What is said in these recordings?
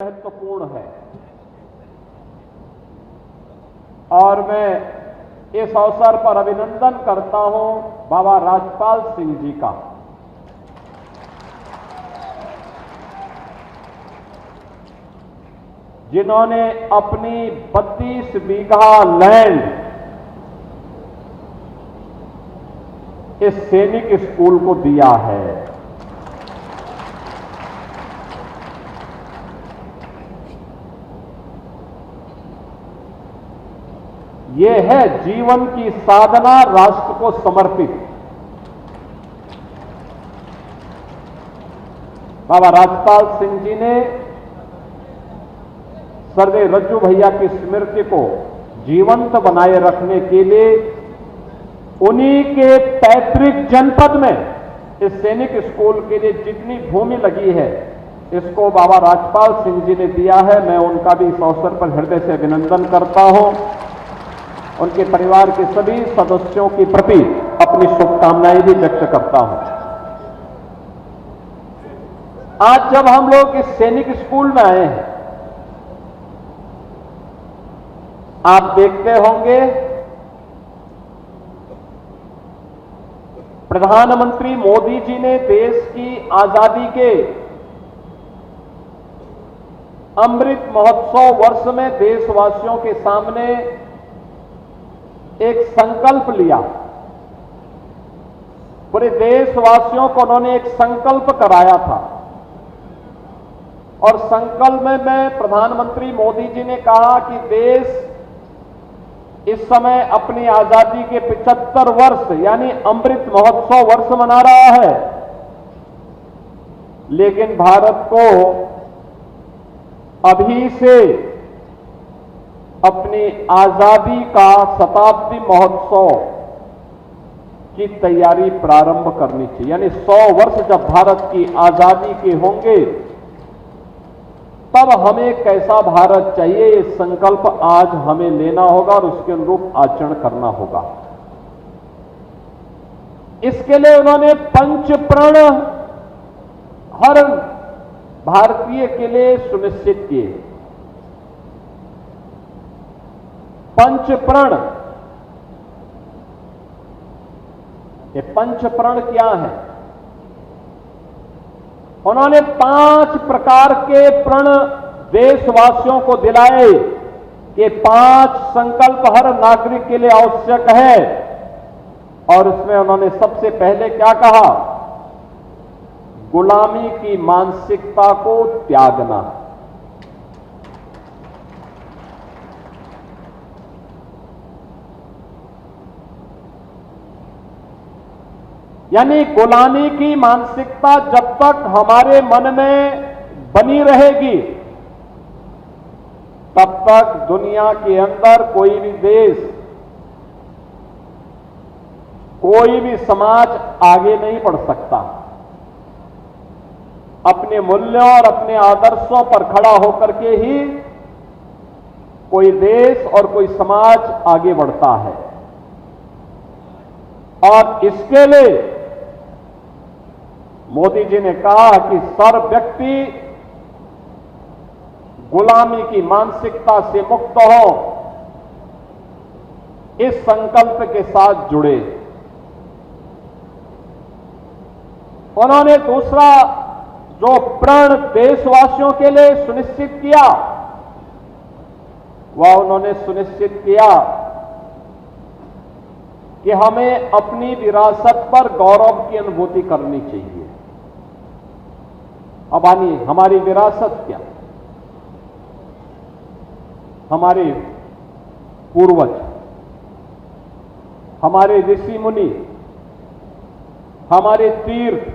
महत्वपूर्ण है और मैं इस अवसर पर अभिनंदन करता हूं बाबा राजपाल सिंह जी का। जिन्होंने अपनी 32 बीघा लैंड इस सैनिक स्कूल को दिया है। यह है जीवन की साधना राष्ट्र को समर्पित। बाबा राजपाल सिंह जी ने सर्वदेव रज्जू भैया की स्मृति को जीवंत बनाए रखने के लिए उन्हीं के पैतृक जनपद में इस सैनिक स्कूल के लिए जितनी भूमि लगी है इसको बाबा राजपाल सिंह जी ने दिया है। मैं उनका भी इस अवसर पर हृदय से अभिनंदन करता हूं। उनके परिवार के सभी सदस्यों के प्रति अपनी शुभकामनाएं भी व्यक्त करता हूं। आज जब हम लोग इस सैनिक स्कूल में आए हैं, आप देखते होंगे प्रधानमंत्री मोदी जी ने देश की आजादी के अमृत महोत्सव वर्ष में देशवासियों के सामने एक संकल्प लिया। पूरे देशवासियों को उन्होंने एक संकल्प कराया था और संकल्प में प्रधानमंत्री मोदी जी ने कहा कि देश इस समय अपनी आजादी के 75 वर्ष यानी अमृत महोत्सव वर्ष मना रहा है, लेकिन भारत को अभी से अपनी आजादी का शताब्दी महोत्सव की तैयारी प्रारंभ करनी चाहिए। यानी 100 वर्ष जब भारत की आजादी के होंगे तब हमें कैसा भारत चाहिए, ये संकल्प आज हमें लेना होगा और उसके अनुरूप आचरण करना होगा। इसके लिए उन्होंने पंच प्रण हर भारतीय के लिए सुनिश्चित किए। पंच प्रण, ये पंच प्रण क्या है? उन्होंने 5 प्रकार के प्रण देशवासियों को दिलाए कि 5 संकल्प हर नागरिक के लिए आवश्यक है। और उसमें उन्होंने सबसे पहले क्या कहा? गुलामी की मानसिकता को त्यागना। यानी गुलामी की मानसिकता जब तक हमारे मन में बनी रहेगी तब तक दुनिया के अंदर कोई भी देश, कोई भी समाज आगे नहीं बढ़ सकता। अपने मूल्यों और अपने आदर्शों पर खड़ा होकर के ही कोई देश और कोई समाज आगे बढ़ता है। और इसके लिए मोदी जी ने कहा कि सर्व व्यक्ति गुलामी की मानसिकता से मुक्त हो, इस संकल्प के साथ जुड़े। उन्होंने दूसरा जो प्रण देशवासियों के लिए सुनिश्चित किया वह उन्होंने सुनिश्चित किया कि हमें अपनी विरासत पर गौरव की अनुभूति करनी चाहिए। अब आनिए, हमारी विरासत क्या? हमारे पूर्वज, हमारे ऋषि मुनि, हमारे तीर्थ,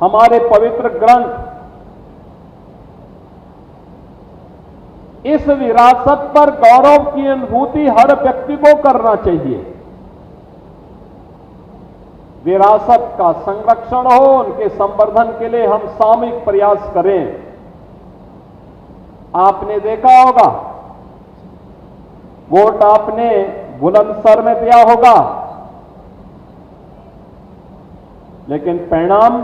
हमारे पवित्र ग्रंथ, इस विरासत पर गौरव की अनुभूति हर व्यक्ति को करना चाहिए। विरासत का संरक्षण हो, उनके संवर्धन के लिए हम सामूहिक प्रयास करें। आपने देखा होगा, वोट आपने बुलंदशहर में दिया होगा, लेकिन परिणाम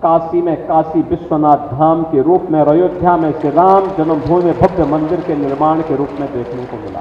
काशी में काशी विश्वनाथ धाम के रूप में और अयोध्या में श्री राम जन्मभूमि में भव्य मंदिर के निर्माण के रूप में देखने को मिला।